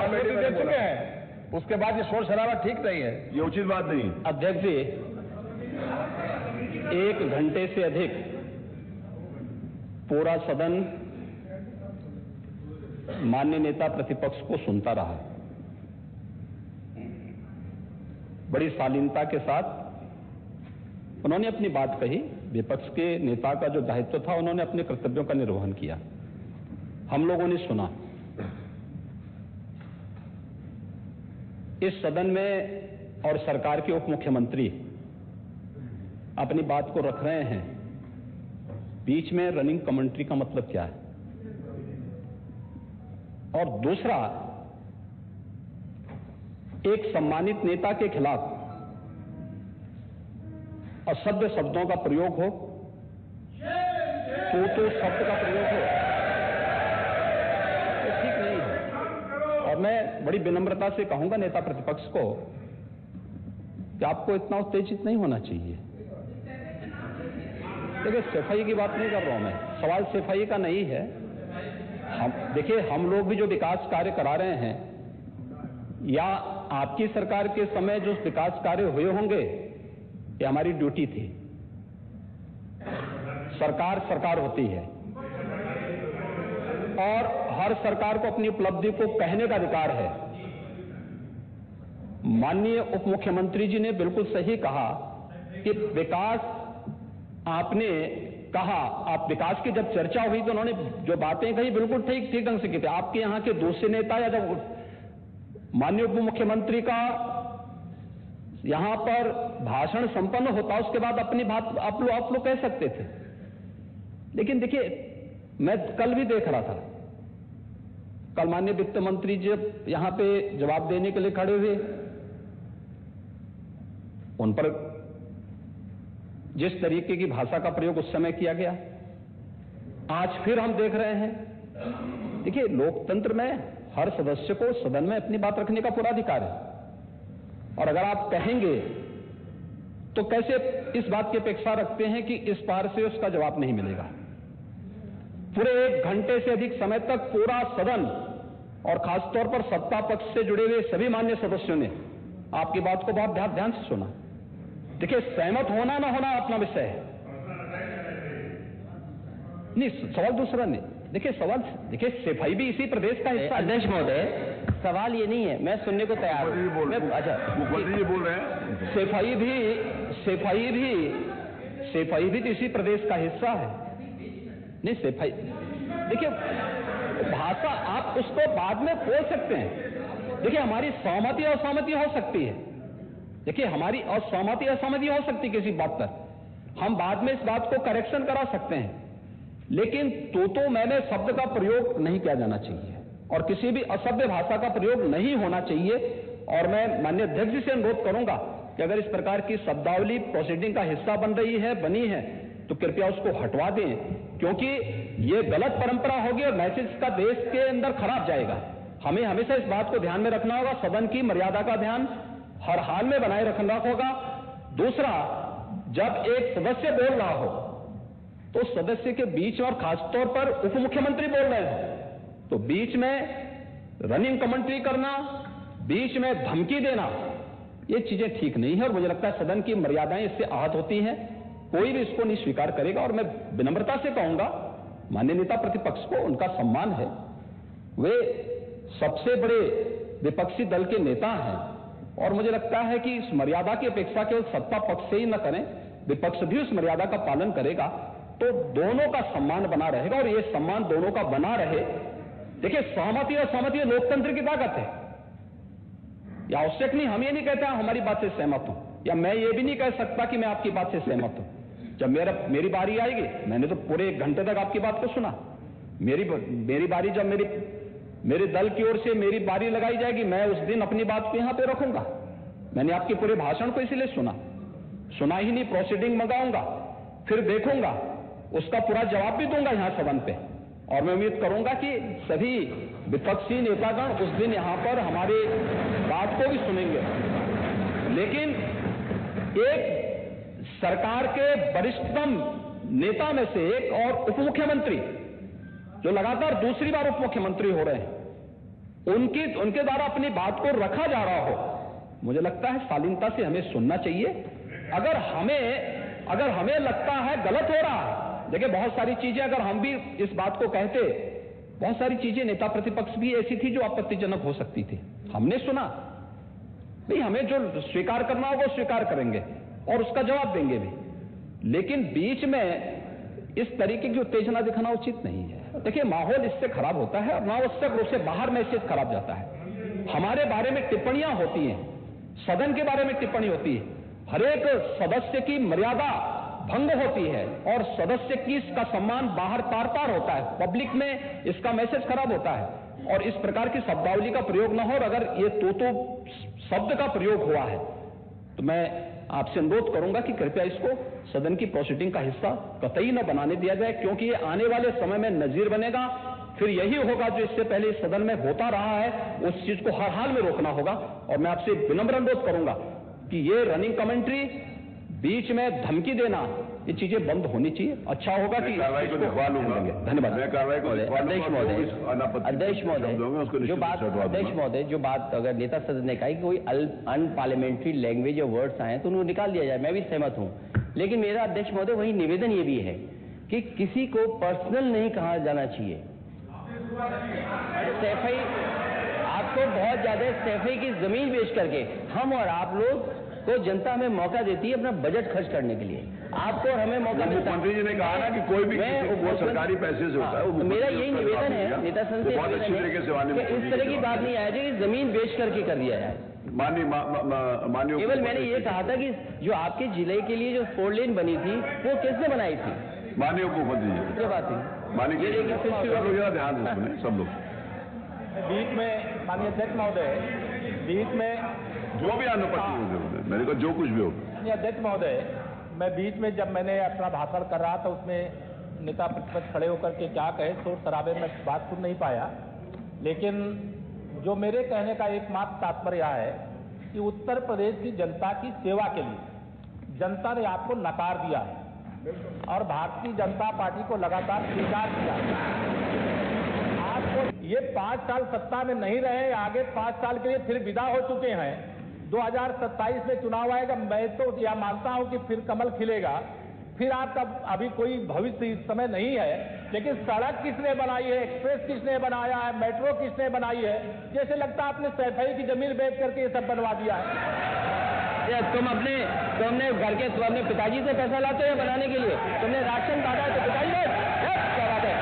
आश्वस्ति दे चुके हैं, उसके बाद ये शोर शराबा ठीक नहीं है, ये उचित बात नहीं। अध्यक्ष जी, 1 घंटे से अधिक पूरा सदन माननीय नेता प्रतिपक्ष को सुनता रहा। बड़ी शालीनता के साथ उन्होंने अपनी बात कही। विपक्ष के नेता का जो दायित्व था, उन्होंने अपने कर्तव्यों का निर्वहन किया। हम लोगों ने सुना। इस सदन में और सरकार के उप मुख्यमंत्री अपनी बात को रख रहे हैं, बीच में रनिंग कमेंट्री का मतलब क्या है? और दूसरा, एक सम्मानित नेता के खिलाफ असभ्य शब्दों का प्रयोग हो, तो शब्द का प्रयोग हो, तो ठीक नहीं है। और मैं बड़ी विनम्रता से कहूंगा नेता प्रतिपक्ष को कि आपको इतना उत्तेजित नहीं होना चाहिए। देखिए, सफाई की बात नहीं कर रहा हूं मैं, सवाल सफाई का नहीं है। देखिए, हम लोग भी जो विकास कार्य करा रहे हैं, या आपकी सरकार के समय जो विकास कार्य हुए होंगे, ये हमारी ड्यूटी थी। सरकार सरकार होती है और हर सरकार को अपनी उपलब्धि को कहने का अधिकार है। माननीय उप मुख्यमंत्री जी ने बिल्कुल सही कहा कि विकास, आपने कहा, आप विकास की जब चर्चा हुई तो उन्होंने जो बातें कही बिल्कुल ठीक ढंग से की थी। आपके यहां के दूसरे नेता या जब माननीय उप मुख्यमंत्री का यहां पर भाषण संपन्न होता, उसके बाद अपनी बात आप लोग कह सकते थे। लेकिन देखिए, मैं कल भी देख रहा था, कल माननीय वित्त मंत्री जब यहां पे जवाब देने के लिए खड़े हुए, उन पर जिस तरीके की भाषा का प्रयोग उस समय किया गया, आज फिर हम देख रहे हैं। देखिए, लोकतंत्र में हर सदस्य को सदन में अपनी बात रखने का पूरा अधिकार है, और अगर आप कहेंगे तो कैसे इस बात की अपेक्षा रखते हैं कि इस पार से उसका जवाब नहीं मिलेगा? पूरे 1 घंटे से अधिक समय तक पूरा सदन और खासतौर पर सत्ता पक्ष से जुड़े हुए सभी मान्य सदस्यों ने आपकी बात को बहुत ध्यान से सुना। देखिए, सहमत होना ना होना अपना विषय है, नहीं, सवाल दूसरा नहीं। देखिए, देखिए, सफाई भी इसी प्रदेश का हिस्सा। अध्यक्ष महोदय, सवाल ये नहीं है, मैं सुनने को तैयार हूं। अच्छा, मुख्यमंत्री बोल रहे हैं, सफाई भी तो इसी प्रदेश का हिस्सा है। नहीं, सफाई, देखिए, भाषा आप उसको बाद में बोल सकते हैं। देखिए, हमारी सहमति असहमति हो सकती है। देखिए, हमारी असहमति असहमति हो सकती है किसी बात पर, हम बाद में इस बात को करेक्शन करा सकते हैं। लेकिन तो मैंने शब्द का प्रयोग नहीं किया जाना चाहिए और किसी भी असभ्य भाषा का प्रयोग नहीं होना चाहिए। और मैं माननीय अध्यक्ष जी से अनुरोध करूंगा कि अगर इस प्रकार की शब्दावली प्रोसीडिंग का हिस्सा बनी है तो कृपया उसको हटवा दें, क्योंकि ये गलत परंपरा होगी और मैसेज का देश के अंदर खराब जाएगा। हमें हमेशा इस बात को ध्यान में रखना होगा, सदन की मर्यादा का ध्यान हर हाल में बनाए रखना होगा। दूसरा, जब एक सदस्य बोल रहा हो तो सदस्य के बीच में, और खासतौर पर उप मुख्यमंत्री बोल रहे हैं, तो बीच में रनिंग कमेंट्री करना, बीच में धमकी देना, ये चीजें ठीक नहीं है। और मुझे लगता है सदन की मर्यादाएं इससे आहत होती हैं, कोई भी इसको नहीं स्वीकार करेगा। और मैं विनम्रता से कहूंगा माननीय नेता प्रतिपक्ष को, उनका सम्मान है, वे सबसे बड़े विपक्षी दल के नेता हैं, और मुझे लगता है कि इस मर्यादा की अपेक्षा केवल सत्ता पक्ष से ही न करें, विपक्ष भी उस मर्यादा का पालन करेगा तो दोनों का सम्मान बना रहेगा। और ये सम्मान दोनों का बना रहे। देखिए, सहमति और सहमति लोकतंत्र की ताकत है, या आवश्यक नहीं, हम ये नहीं कहते हमारी बात से सहमत हूं, या मैं ये भी नहीं कह सकता कि मैं आपकी बात से सहमत हूं। जब मेरी बारी आएगी, मैंने तो पूरे 1 घंटे तक आपकी बात को सुना, मेरी बारी जब मेरे दल की ओर से मेरी बारी लगाई जाएगी, मैं उस दिन अपनी बात को यहां पे रखूंगा। मैंने आपके पूरे भाषण को इसीलिए सुना ही नहीं, प्रोसीडिंग मंगाऊंगा, फिर देखूंगा, उसका पूरा जवाब भी दूंगा यहां सदन पे। और मैं उम्मीद करूंगा कि सभी विपक्षी नेतागण उस दिन यहां पर हमारी बात को भी सुनेंगे। लेकिन एक सरकार के वरिष्ठतम नेता में से एक और उप मुख्यमंत्री, जो लगातार दूसरी बार उप मुख्यमंत्री हो रहे हैं, उनके द्वारा अपनी बात को रखा जा रहा हो, मुझे लगता है शालीनता से हमें सुनना चाहिए। अगर हमें लगता है गलत हो रहा है, देखिए बहुत सारी चीजें अगर हम भी इस बात को कहते, बहुत सारी चीजें नेता प्रतिपक्ष भी ऐसी थी जो आपत्तिजनक हो सकती थी, हमने सुना। नहीं, हमें जो स्वीकार करना होगा वो स्वीकार करेंगे और उसका जवाब देंगे भी, लेकिन बीच में इस तरीके की उत्तेजना दिखाना उचित नहीं है। देखिए माहौल इससे खराब होता है और अनावश्यक रूप से बाहर मैसेज खराब जाता है। हमारे बारे में टिप्पणियां होती हैं, सदन के बारे में टिप्पणी होती है, हर एक सदस्य की मर्यादा भंग होती है और सदस्य की इसका सम्मान बाहर तार तार होता है, पब्लिक में इसका मैसेज खराब होता है और इस प्रकार की शब्दावली का प्रयोग न हो। और अगर ये तो शब्द का प्रयोग हुआ है तो मैं आपसे अनुरोध करूंगा कि कृपया इसको सदन की प्रोसीडिंग का हिस्सा कतई न बनाने दिया जाए, क्योंकि ये आने वाले समय में नजीर बनेगा। फिर यही होगा जो इससे पहले इस सदन में होता रहा है, उस चीज को हर हाल में रोकना होगा। और मैं आपसे विनम्र अनुरोध करूंगा कि ये रनिंग कमेंट्री, बीच में धमकी देना, ये चीजें बंद होनी चाहिए। अच्छा होगा कि कार्रवाई को लिखवा लूंगा। धन्यवाद। मैं कार्रवाई को अध्यक्ष महोदय, जो बात अगर नेता सदन ने कहा कि कोई अनपार्लियामेंट्री लैंग्वेज या वर्ड्स आए तो उनको निकाल दिया जाए, मैं भी सहमत हूं। लेकिन मेरा अध्यक्ष महोदय वही निवेदन ये भी है कि किसी को पर्सनल नहीं कहा जाना चाहिए। सैफई, आपको बहुत ज्यादा सैफई की जमीन बेच करके हम और आप लोग को जनता हमें मौका देती है अपना बजट खर्च करने के लिए, आपको और हमें मौका मिलता है। मुख्यमंत्री जी ने कहा ना कि कोई भी वो सरकारी पैसे से होता है। तो मेरा यही निवेदन है नेता संघ से, बहुत अच्छी तरीके से इस तरह की बात नहीं आए कि जमीन बेच करके कर दिया जाए। माननीय केवल मैंने ये कहा था कि जो आपके जिले के लिए जो 4 लेन बनी थी वो किसने बनाई थी? माननीय उप मुख्यमंत्री जी। क्या बात है, माननीय सब लोग ध्यान दें, सब लोग बीच में माननीय अध्यक्ष महोदय, बीच में जो भी अनुपत्ति हो, मेरे को जो कुछ भी हो। माननीय अध्यक्ष महोदय, मैं बीच में जब मैंने अपना भाषण कर रहा था उसमें नेता प्रतिपक्ष खड़े होकर के क्या कहे, शोर शराबे में बात सुन नहीं पाया। लेकिन जो मेरे कहने का एकमात्र तात्पर्य है कि उत्तर प्रदेश की जनता की सेवा के लिए जनता ने आपको नकार दिया है और भारतीय जनता पार्टी को लगातार स्वीकार किया। आपको ये 5 साल सत्ता में नहीं रहे, आगे 5 साल के लिए फिर विदा हो चुके हैं। 2027 में चुनाव आएगा, मैं तो यह मानता हूं कि फिर कमल खिलेगा, फिर आपका अभी कोई भविष्य इस समय नहीं है। लेकिन सड़क किसने बनाई है, एक्सप्रेस किसने बनाया है, मेट्रो किसने बनाई है? जैसे लगता है आपने सैफई की जमीन बेच करके ये सब बनवा दिया है। तुमने घर के अपने पिताजी से पैसा लाते हो बनाने के लिए? तुमने राशन काटा है तो पिताजी क्या बात है?